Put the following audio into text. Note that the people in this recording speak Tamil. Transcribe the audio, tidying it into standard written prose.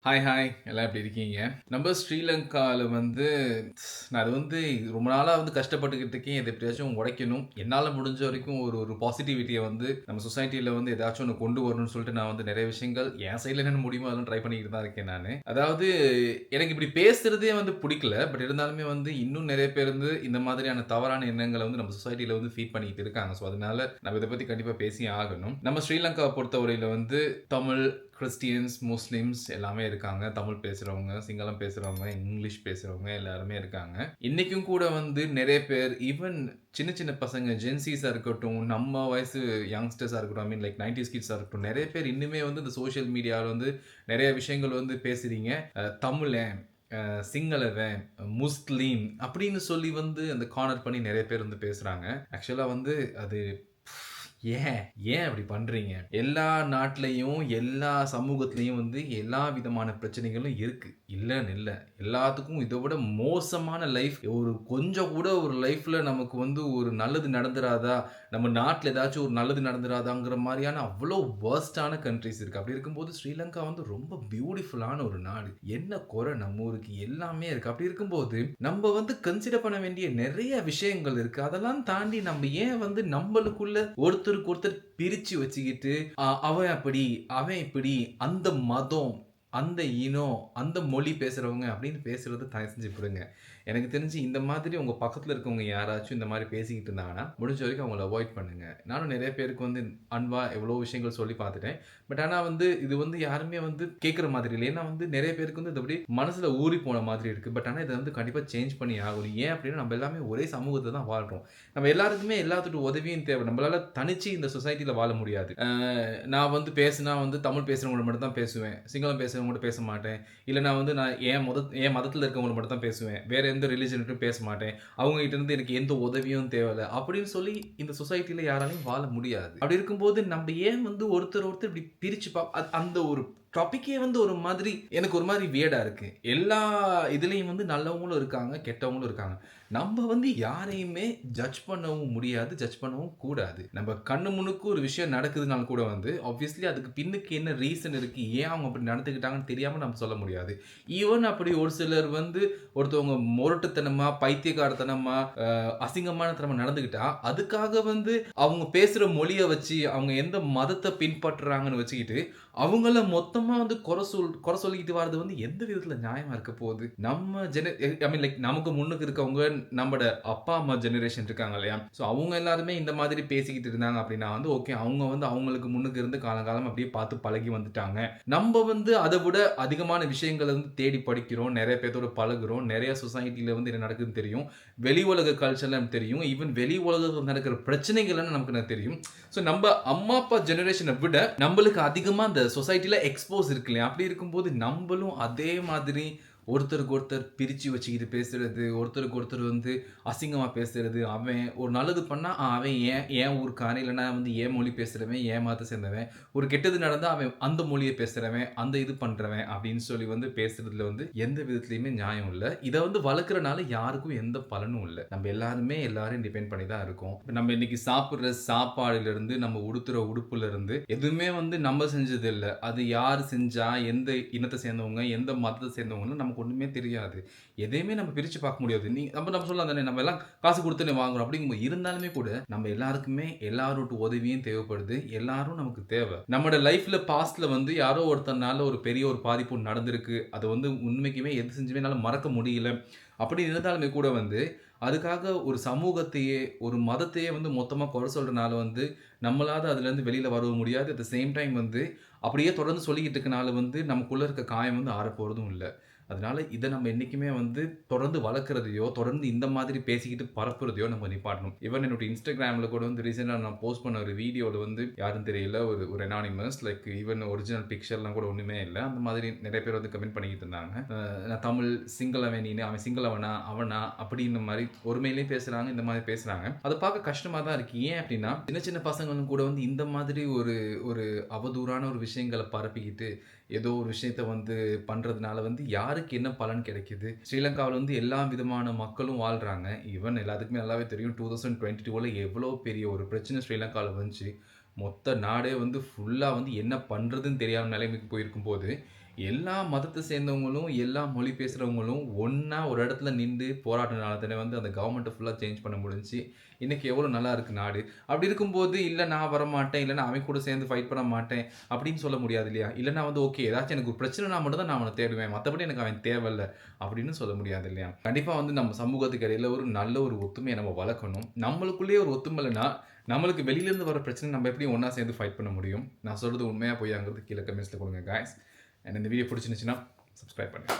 ஹாய் எல்லாம் எப்படி இருக்கீங்க? நம்ம ஸ்ரீலங்கால நான் அது ரொம்ப நாளா கஷ்டப்பட்டுக்கிட்டு இருக்கேன். இத எப்படியாச்சும் உடைக்கணும். என்னால முடிஞ்ச வரைக்கும் ஒரு ஒரு பாசிட்டிவிட்டிய நம்ம சொசைட்டில ஏதாச்சும் ஒண்ணு கொண்டு வரணும்னு சொல்லிட்டு நான் நெறைய விஷயங்கள் என் சைடுல என்னென்ன முடியுமோ அதெல்லாம் ட்ரை பண்ணிக்கிட்டு தான் இருக்கேன் நானு. அதாவது எனக்கு இப்படி பேசுறதே புடிக்கல. பட் இருந்தாலுமே இன்னும் நெறைய பேர் இந்த மாதிரியான தவறான எண்ணங்கள நம்ம சொசைட்டில ஃபீட் பண்ணிக்கிட்டு இருக்காங்க. ஸோ அதனால நம்ம இத பத்தி கண்டிப்பா பேசியே ஆகணும். நம்ம ஸ்ரீலங்காவ பொறுத்தவரையில தமிழ், கிறிஸ்டியன்ஸ், முஸ்லிம்ஸ் எல்லாமே இருக்காங்க. தமிழ் பேசுறவங்க, சிங்களம் பேசுறவங்க, இங்கிலீஷ் பேசுறவங்க எல்லாருமே இருக்காங்க. இன்னைக்கும் கூட நெறைய பேர் ஈவன் சின்ன சின்ன பசங்க ஜென்ஸீஸா இருக்கட்டும், நம்ம வயசு யங்ஸ்டர்ஸா இருக்கட்டும், ஐ மீன் லைக் 90ஸ் கிட்ஸா இருக்கட்டும், நெறைய பேர் இன்னுமே இந்த சோசியல் மீடியால நெறைய விஷயங்கள் பேசுறீங்க. தமிழன், சிங்களவன், முஸ்லீம் அப்படின்னு சொல்லி அந்த கார்னர் பண்ணி நெறைய பேர் பேசுறாங்க. ஆக்சுவலா அது ஏன்? ஏன் அப்படி பண்றீங்க? எல்லா நாட்டிலயும், எல்லா சமூகத்திலயும் எல்லா விதமான பிரச்சனைகளும் இருக்கு. இல்லன்னு இல்ல. எல்லாத்துக்கும் இத விட மோசமான லைஃப் கொஞ்சம் கூட ஒரு லைஃப்ல நமக்கு ஒரு நல்லது நடந்துராதா? நம்ம நாட்ல ஏதாச்சும் ஒரு நல்லது நடந்துராதாங்கிற மாரியான அவ்ளோ வொர்ஸ்ட்டான கண்ட்ரீஸ் இருக்கு. அப்படி இருக்கும்போது ஸ்ரீலங்கா ரொம்ப பியூட்டிஃபுல்லான ஒரு நாடு. என்ன குறை நம்ம ஊருக்கு? எல்லாமே இருக்கு. அப்படி இருக்கும்போது நம்ம கன்சிடர் பண்ண வேண்டிய நெறைய விஷயங்கள் இருக்கு. அதெல்லாம் தாண்டி நம்ம ஏன் நம்மளுக்குள்ள ஒருத்தருக்கு ஒருத்தர் பிரிச்சு வச்சுக்கிட்டு, அவன் அப்படி, அவன் இப்படி, அந்த மதம், அந்த இனம், அந்த மொழி பேசுறவங்க அப்படின்னு பேசுறத தயவு செஞ்சு விடுங்க. எனக்கு தெரிஞ்சு இந்த மாதிரி உங்க பக்கத்துல இருக்கவங்க யாராச்சும் இந்த மாரி பேசிக்கிட்டு இருந்தாங்கன்னா, முடிஞ்ச வரைக்கும் அவங்கள அவாய்ட் பண்ணுங்க. நானும் நெறைய பேருக்கு அன்பா எவ்வளோ விஷயங்கள் சொல்லி பார்த்துட்டேன். பட் ஆனா இது யாருமே கேட்கிற மாதிரி இல்ல. ஏன்னா நெறைய பேருக்கு இது அப்படியே மனசுல ஊறி போன மாதிரி இருக்கு. பட் ஆனா இத கண்டிப்பா சேஞ்ச் பண்ணி ஆகணும். ஏன் அப்படின்னா நம்ம எல்லாமே ஒரே சமூகத்துல தான் வாழ்றோம். நம்ம எல்லாருக்குமே எல்லாத்துட்ட உதவியும் தேவை. நம்மளால தனிச்சு இந்த சொசைட்டில வாழ முடியாது. நான் பேசினா தமிழ் பேசுறவங்கள மட்டும் தான் பேசுவேன். சிங்களம் பேசுறவங்க கூட பேச மாட்டேன். இல்ல நான் என் மதத்துல இருக்கவங்கள மட்டும் தான் பேசுவேன். வேற எந்த ரிலிஜன்ட்டும் பேச மாட்டேன். அவங்க கிட்ட இருந்து எனக்கு எந்த உதவியும் தேவையில்ல. அப்படின்னு சொல்லி இந்த சொசைட்டில யாராலயும் வாழ முடியாது. அப்படி இருக்கும்போது நம்ம ஏன் ஒருத்தர் ஒருத்தர் இப்படி பிரிச்சு அந்த ஒரு டாபிக்கே ஒரு மாதிரி எனக்கு ஒரு மாதிரி வியர்டா இருக்கு. எல்லா இதுலயும் நல்லவங்களும் இருக்காங்க, கெட்டவங்களும் இருக்காங்க. நம்ம யாரையுமே ஜட்ஜ் பண்ணவும் முடியாது, ஜட்ஜ் பண்ணவும் கூடாது. நம்ம கண்ணு முன்னுக்கு ஒரு விஷயம் நடக்குதுனாலும் கூட ஆப்வியஸ்லி அதுக்கு பின்னுக்கு என்ன ரீசன் இருக்கு, ஏன் அவங்க அப்படி நடந்துக்கிட்டாங்கன்னு தெரியாம நம்ம சொல்ல முடியாது. ஈவன் அப்படி ஒரு சிலர் ஒருத்தவங்க முரட்டுத்தனமா, பைத்தியக்காரத்தனமா, அசிங்கமான தனமா நடந்துக்கிட்டா, அதுக்காக அவங்க பேசுற மொழிய வச்சு, அவங்க எந்த மதத்த பின்பற்றுறாங்கன்னு வச்சுக்கிட்டு, அவங்கள மொத்தமா குறை சொல்லிக்கிட்டு வர்றது எந்த விதத்துல நியாயமா இருக்க போகுது? நம்ம ஐ மீன் லைக் நமக்கு முன்னுக்கு இருக்கவங்க நம்மோட அப்பா, அம்மா ஜெனரேஷன் இருக்காங்க இல்லையா? ஸோ அவங்க எல்லாருமே இந்த மாதிரி பேசிக்கிட்டு இருந்தாங்க அப்படின்னா ஓகே. அவங்க அவங்களுக்கு முன்னுக்கு இருந்து காலங்காலமா அப்படியே பார்த்து பழகி வந்துட்டாங்க. நம்ம அத விட அதிகமான விஷயங்கள தேடி படிக்கிறோம். நெறைய பேத்தோட பழகுறோம். நெறைய சொசைட்டில என்ன நடக்குதுன்னு தெரியும். வெளி உலக கல்ச்சர்லாம் தெரியும். ஈவன் வெளி உலகத்துல நடக்கிற பிரச்சனைகள் நமக்கு தெரியும். ஸோ நம்ம அம்மா, அப்பா ஜெனரேஷன விட நம்மளுக்கு அதிகமா அந்த சொசைட்டில எக்ஸ்போஸ் இருக்கு இல்லையா? அப்படி இருக்கும்போது நம்மளும் அதே மாதிரி ஒருத்தருக்கு ஒருத்தர் பிரிச்சு வச்சுக்கிட்டு பேசுறது, ஒருத்தருக்கு ஒருத்தர் அசிங்கமா பேசுறது, அவன் ஒரு நல்லது பண்ணா, அவன் என் ஊர்க்காரன், இல்லன்னா என் மொழி பேசுறவன், என் மதத்த சேர்ந்தவன். ஒரு கெட்டது நடந்தா அவன் அந்த மொழிய பேசுறவன், அந்த இது பண்றவன் அப்படின்னு சொல்லி பேசுறதுல எந்த விதத்திலயுமே நியாயம் இல்ல. இத வளர்க்கறனால யாருக்கும் எந்த பலனும் இல்ல. நம்ம எல்லாருமே எல்லாரையும் டிபெண்ட் பண்ணி தான் இருக்கோம். நம்ம இன்னைக்கு சாப்பிடுற சாப்பாடுல இருந்து, நம்ம உடுத்துற உடுப்புல இருந்து எதுவுமே நம்ம செஞ்சது இல்ல. அது யார் செஞ்சா, எந்த இனத்த சேர்ந்தவங்க, எந்த மதத்த சேர்ந்தவங்கன்னு நமக்கு ஒண்ணுமே தெரியாது. எதையுமே நம்ம பிரிச்சு பார்க்க முடியாது. நம்ம சொல்லலாம் தானே, நம்ம எல்லாம் காசு குடுத்துனே வாங்குறோம் அப்படிங்கும்போது இருந்தாலுமே கூட நம்ம எல்லாருக்குமே எல்லாரோட உதவியும் தேவைப்படுது. எல்லாரும் நமக்கு தேவை. நம்மோட லைஃப்ல பாஸ்ட்ல யாரோ ஒருத்தனால ஒரு பெரிய ஒரு பாதிப்பு நடந்திருக்கு. அது உண்மைக்குமே எது செஞ்சுமே என்னால மறக்க முடியல. அப்படி இருந்தாலுமே கூட அதுக்காக ஒரு சமூகத்தையே, ஒரு மதத்தையே மொத்தமா குறை சொல்றனால நம்மளால அதுலருந்து வெளியில வரவும் முடியாது. அட் த சேம் டைம் அப்படியே தொடர்ந்து சொல்லிக்கிட்டு இருக்கனால நமக்குள்ள இருக்க காயம் ஆறப்போறதும் இல்ல. அதனால இத நம்ம என்னைக்குமே தொடர்ந்து வளர்க்கிறதையோ, தொடர்ந்து இந்த மாதிரி பேசிக்கிட்டு பரப்புறதையோ நம்ம நிப்பாட்டணும். ஈவன் என்னோட Instagramல கூட ரீசென்ட்டா நான் போஸ்ட் பண்ண ஒரு வீடியோல யாருன்னு தெரியல. ஒரு அனானிமஸ் லைக் ஈவன் ஒரிஜினல் பிக்சர்லாம் கூட ஒண்ணுமே இல்ல. அந்த மாதிரி நெறைய பேர் கமெண்ட் பண்ணிக்கிட்டு இருந்தாங்க. நான் தமிழ் சிங்களவன் நீனு, அவன் சிங்களவனா, அவனா அப்படின்னு மாரி ஒருமையிலேயும் பேசுறாங்க, இந்த மாதிரி பேசுறாங்க. அத பார்க்க கஷ்டமா தான் இருக்கு. ஏன் அப்படின்னா, சின்ன சின்ன பசங்களும் கூட இந்த மாதிரி ஒரு ஒரு அவதூறான ஒரு விஷயங்கள பரப்பிக்கிட்டு ஏதோ ஒரு விஷயத்த பண்றதுனால யாருக்கு என்ன பலன் கிடைக்குது? ஸ்ரீலங்காவுல எல்லா விதமான மக்களும் வாழ்றாங்க. ஈவன் எல்லாத்துக்குமே நல்லாவே தெரியும் 2022ல எவ்வளோ பெரிய ஒரு பிரச்சனை ஸ்ரீலங்கால வந்துச்சு. மொத்த நாடே ஃபுல்லா என்ன பண்றதுன்னு தெரியாம நிலைமைக்கு போயிருக்கும்போது, எல்லா மதத்தை சேர்ந்தவங்களும், எல்லா மொழி பேசுறவங்களும் ஒண்ணா ஒரு இடத்துல நிண்டு போராடினால தானே வந்து அந்த கவர்மெண்ட்ட ஃபுல்லா சேஞ்ச் பண்ண முடிஞ்சுச்சு. இன்னைக்கு எவ்வளோ நல்லா இருக்கு நாடு. அப்படி இருக்கும்போது, "இல்ல நான் வரமாட்டேன். இல்ல நான் அவன் கூட சேர்ந்து ஃபைட் பண்ண மாட்டேன்." அப்படின்னு சொல்ல முடியாது இல்லையா? இல்லன்னா வந்து ஓகே ஏதாச்சும் எனக்கு ஒரு பிரச்சனைனா மட்டும் தான் நான் அவன தேடுவேன். மத்தபடி எனக்கு அவன் தேவையில்ல. அப்படின்னு சொல்ல முடியாது இல்லையா? கண்டிப்பா வந்து நம்ம சமூகத்துக்கு இடையில ஒரு நல்ல ஒரு ஒத்துமைய நம்ம வளர்க்கணும். நம்மளுக்குள்ளேயே ஒரு ஒத்துமை இல்லன்னா, நம்மளுக்கு வெளியிலேருந்து வர பிரச்சனை நம்ம எப்படி ஒண்ணா சேர்ந்து ஃபைட் பண்ண முடியும்? நான் சொல்றது உண்மையா பொய்யாங்கிறது கீழ கமெண்ட்ஸ்ல கொடுங்க காய்ஸ். அண்ட் இந்த வீடியோ பிடிச்சிருந்துச்சுன்னா, சப்ஸ்கிரைப் பண்ணுங்க.